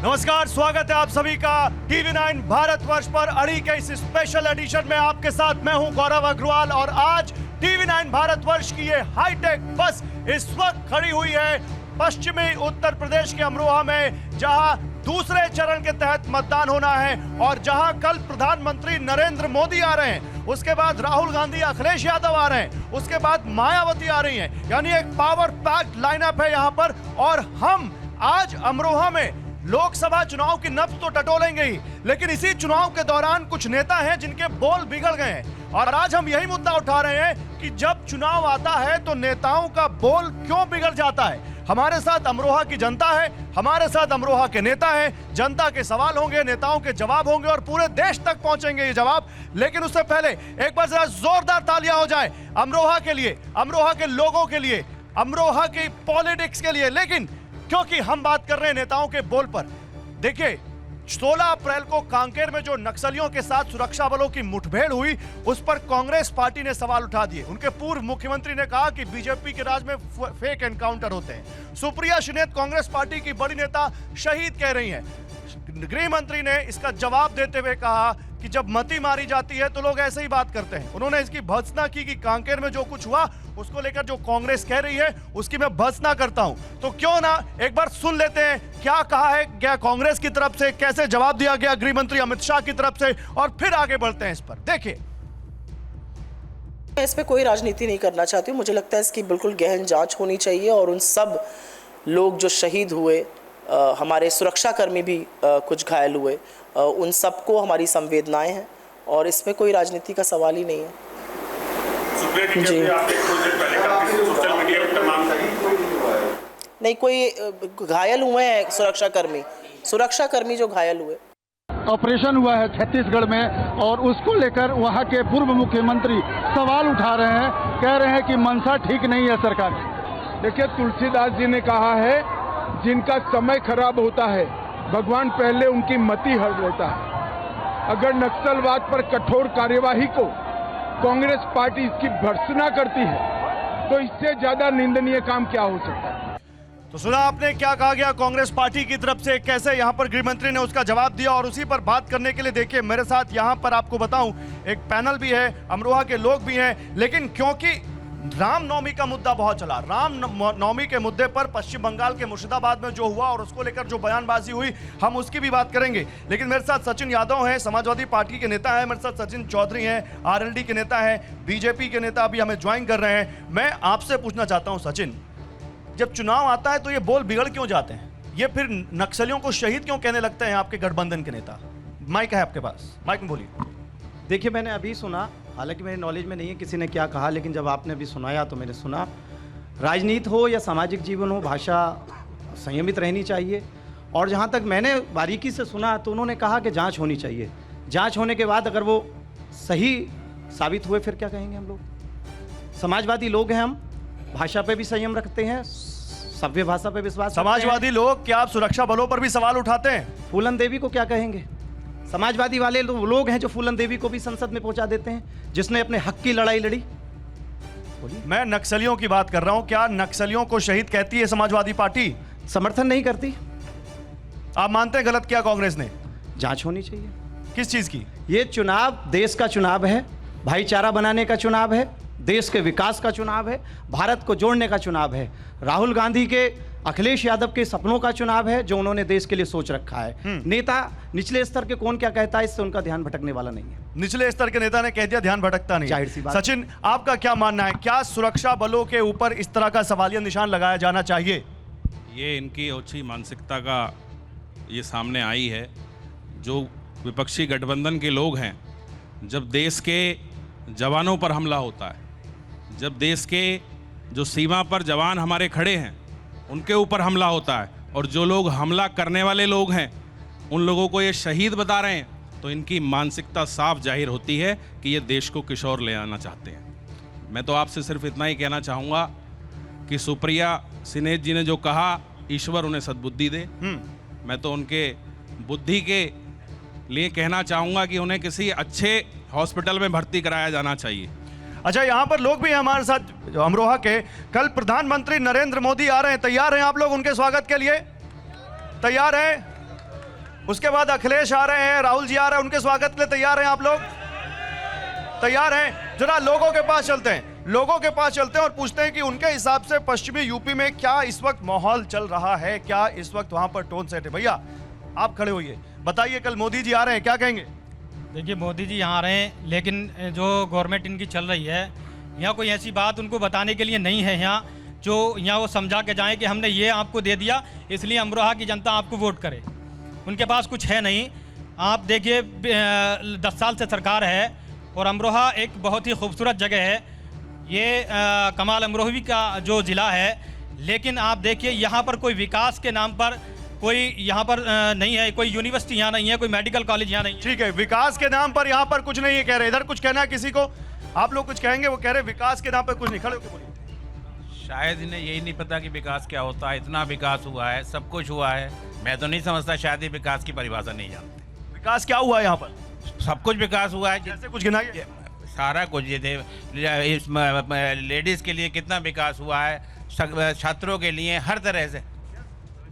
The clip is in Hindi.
नमस्कार, स्वागत है आप सभी का TV9 भारतवर्ष पर अड़ी के इस स्पेशल एडिशन में। आपके साथ मैं हूं गौरव अग्रवाल और आज TV9 भारतवर्ष की ये हाईटेक बस इस वक्त खड़ी हुई है पश्चिमी उत्तर प्रदेश के अमरोहा में, जहां दूसरे चरण के तहत मतदान होना है और जहां कल प्रधानमंत्री नरेंद्र मोदी आ रहे हैं, उसके बाद राहुल गांधी, अखिलेश यादव आ रहे हैं, उसके बाद मायावती आ रही हैं। यानी एक पावर पैक्ड लाइनअप है यहां पर। और हम आज अमरोहा में लोकसभा चुनाव की नब्ज तो टटोलेंगे ही, लेकिन इसी चुनाव के दौरान कुछ नेता हैं जिनके बोल बिगड़ गए हैं। और आज हम यही मुद्दा उठा रहे हैं कि जब चुनाव आता है तो नेताओं का बोल क्यों बिगड़ जाता है। हमारे साथ अमरोहा की जनता है, हमारे साथ अमरोहा के नेता हैं। जनता के सवाल होंगे, नेताओं के जवाब होंगे और पूरे देश तक पहुंचेंगे ये जवाब। लेकिन उससे पहले एक बार जरा जोरदार तालियां हो जाए अमरोहा के लिए, अमरोहा के लोगों के लिए, अमरोहा की पॉलिटिक्स के लिए। लेकिन क्योंकि हम बात कर रहे हैं नेताओं के बोल पर, देखिए 16 अप्रैल को कांकेर में जो नक्सलियों के साथ सुरक्षा बलों की मुठभेड़ हुई, उस पर कांग्रेस पार्टी ने सवाल उठा दिए। उनके पूर्व मुख्यमंत्री ने कहा कि बीजेपी के राज में फेक एनकाउंटर होते हैं। सुप्रिया शिनेत, कांग्रेस पार्टी की बड़ी नेता, शहीद कह रही हैं। गृह मंत्री ने इसका जवाब देते हुए कहा कि जब मती मारी जाती है तो लोग ऐसे ही बात करते हैं। उन्होंने इसकी भर्त्सना की कि कांकेर में जो कुछ हुआ उसको लेकर जो कांग्रेस कह रही है उसकी मैं भर्त्सना करता हूं। तो क्यों ना एक बार सुन लेते हैं क्या कहा है क्या कांग्रेस की तरफ से, कैसे जवाब दिया गया गृह मंत्री अमित शाह की तरफ से, और फिर आगे बढ़ते हैं इस पर। देखिए, मैं इस पे कोई राजनीति नहीं करना चाहती हूँ। मुझे लगता है इसकी बिल्कुल गहन जांच होनी चाहिए और उन सब लोग जो शहीद हुए, हमारे सुरक्षाकर्मी भी कुछ घायल हुए, उन सबको हमारी संवेदनाएं हैं और इसमें कोई राजनीति का सवाल ही नहीं है। जी नहीं, कोई घायल हुए हैं सुरक्षाकर्मी जो घायल हुए। ऑपरेशन हुआ है छत्तीसगढ़ में और उसको लेकर वहाँ के पूर्व मुख्यमंत्री सवाल उठा रहे हैं, कह रहे हैं कि मंशा ठीक नहीं है सरकार। देखिए, तुलसीदास जी ने कहा है जिनका समय खराब होता है भगवान पहले उनकी मति हर लेता है। अगर नक्सलवाद पर कठोर कार्यवाही को कांग्रेस पार्टी इसकी भर्त्सना करती है तो इससे ज्यादा निंदनीय काम क्या हो सकता है। तो सुना आपने क्या कहा गया कांग्रेस पार्टी की तरफ से, कैसे यहां पर गृह मंत्री ने उसका जवाब दिया। और उसी पर बात करने के लिए देखिए मेरे साथ यहां पर आपको बताऊं एक पैनल भी है, अमरोहा के लोग भी हैं। लेकिन क्योंकि रामनवमी का मुद्दा बहुत चला, रामनवमी के मुद्दे पर पश्चिम बंगाल के मुर्शिदाबाद में जो हुआ और उसको लेकर जो बयानबाजी हुई, हम उसकी भी बात करेंगे। लेकिन मेरे साथ सचिन यादव हैं, समाजवादी पार्टी के नेता हैं, मेरे साथ सचिन चौधरी हैं, आरएलडी के नेता हैं, बीजेपी के नेता अभी हमें ज्वाइन कर रहे हैं। मैं आपसे पूछना चाहता हूं सचिन, जब चुनाव आता है तो ये बोल बिगड़ क्यों जाते हैं? ये फिर नक्सलियों को शहीद क्यों कहने लगते हैं आपके गठबंधन के नेता? माइक है आपके पास, माइक में बोलिए। देखिए, मैंने अभी सुना, हालांकि मेरे नॉलेज में नहीं है किसी ने क्या कहा, लेकिन जब आपने अभी सुनाया तो मैंने सुना। राजनीति हो या सामाजिक जीवन हो, भाषा संयमित रहनी चाहिए। और जहाँ तक मैंने बारीकी से सुना तो उन्होंने कहा कि जांच होनी चाहिए। जांच होने के बाद अगर वो सही साबित हुए फिर क्या कहेंगे हम लोग? समाजवादी लोग हैं हम, भाषा पे भी संयम रखते हैं, सभ्य भाषा पे विश्वास। समाजवादी लोग, क्या आप सुरक्षा बलों पर भी सवाल उठाते हैं? फूलन देवी को क्या कहेंगे? समाजवादी वाले लोग हैं जो फूलन देवी को भी संसद में पहुंचा देते हैं, जिसने अपने हक की लड़ाई लड़ी। मैं नक्सलियों की बात कर रहा हूं। क्या नक्सलियों को शहीद कहती है समाजवादी पार्टी? समर्थन नहीं करती। आप मानते हैं गलत किया कांग्रेस ने? जांच होनी चाहिए। किस चीज की? ये चुनाव देश का चुनाव है, भाईचारा बनाने का चुनाव है, देश के विकास का चुनाव है, भारत को जोड़ने का चुनाव है, राहुल गांधी के, अखिलेश यादव के सपनों का चुनाव है जो उन्होंने देश के लिए सोच रखा है। नेता निचले स्तर के कौन क्या कहता है, इससे उनका ध्यान भटकने वाला नहीं है। निचले स्तर के नेता ने कह दिया, ध्यान भटकता नहीं। जाहिर सी बात। सचिन, आपका क्या मानना है, क्या सुरक्षा बलों के ऊपर इस तरह का सवालिया निशान लगाया जाना चाहिए? ये इनकी ओछी मानसिकता का ये सामने आई है। जो विपक्षी गठबंधन के लोग हैं, जब देश के जवानों पर हमला होता है, जब देश के जो सीमा पर जवान हमारे खड़े हैं उनके ऊपर हमला होता है, और जो लोग हमला करने वाले लोग हैं उन लोगों को ये शहीद बता रहे हैं, तो इनकी मानसिकता साफ जाहिर होती है कि ये देश को किशोर ले आना चाहते हैं। मैं तो आपसे सिर्फ इतना ही कहना चाहूँगा कि सुप्रिया सिनेत जी ने जो कहा, ईश्वर उन्हें सद्बुद्धि दे। मैं तो उनके बुद्धि के लिए कहना चाहूँगा कि उन्हें किसी अच्छे हॉस्पिटल में भर्ती कराया जाना चाहिए। अच्छा, यहाँ पर लोग भी हैं हमारे साथ अमरोहा के। कल प्रधानमंत्री नरेंद्र मोदी आ रहे हैं, तैयार हैं आप लोग उनके स्वागत के लिए? तैयार हैं? उसके बाद अखिलेश आ रहे हैं, राहुल जी आ रहे हैं, उनके स्वागत के लिए तैयार हैं आप लोग? तैयार हैं? जरा लोगों के पास चलते हैं, लोगों के पास चलते हैं और पूछते हैं कि उनके हिसाब से पश्चिमी यूपी में क्या इस वक्त माहौल चल रहा है, क्या इस वक्त वहां पर टोन सेट है। भैया आप खड़े होइए, बताइए कल मोदी जी आ रहे हैं, क्या कहेंगे? देखिए मोदी जी यहाँ आ रहे हैं, लेकिन जो गवर्नमेंट इनकी चल रही है, यहाँ कोई ऐसी बात उनको बताने के लिए नहीं है यहाँ जो यहाँ वो समझा के जाएं कि हमने ये आपको दे दिया इसलिए अमरोहा की जनता आपको वोट करे। उनके पास कुछ है नहीं। आप देखिए 10 साल से सरकार है और अमरोहा एक बहुत ही खूबसूरत जगह है। ये कमाल अमरोही का जो ज़िला है, लेकिन आप देखिए यहाँ पर कोई विकास के नाम पर कोई यहाँ पर नहीं है, कोई यूनिवर्सिटी यहाँ नहीं है, कोई मेडिकल कॉलेज यहाँ नहीं है। ठीक है, विकास के नाम पर यहाँ पर कुछ नहीं है कह रहे, इधर कुछ कहना है किसी को? आप लोग कुछ कहेंगे? वो कह रहे विकास के नाम पर कुछ नहीं। खड़े होकर बोलिए। शायद इन्हें यही नहीं पता कि विकास क्या होता है। इतना विकास हुआ है, सब कुछ हुआ है। मैं तो नहीं समझता, शायद ही विकास की परिभाषा नहीं जानते। विकास क्या हुआ है यहाँ पर? सब कुछ विकास हुआ है। जैसे कुछ गिनाइए। सारा कुछ ये लेडीज़ के लिए कितना विकास हुआ है, छात्रों के लिए हर तरह से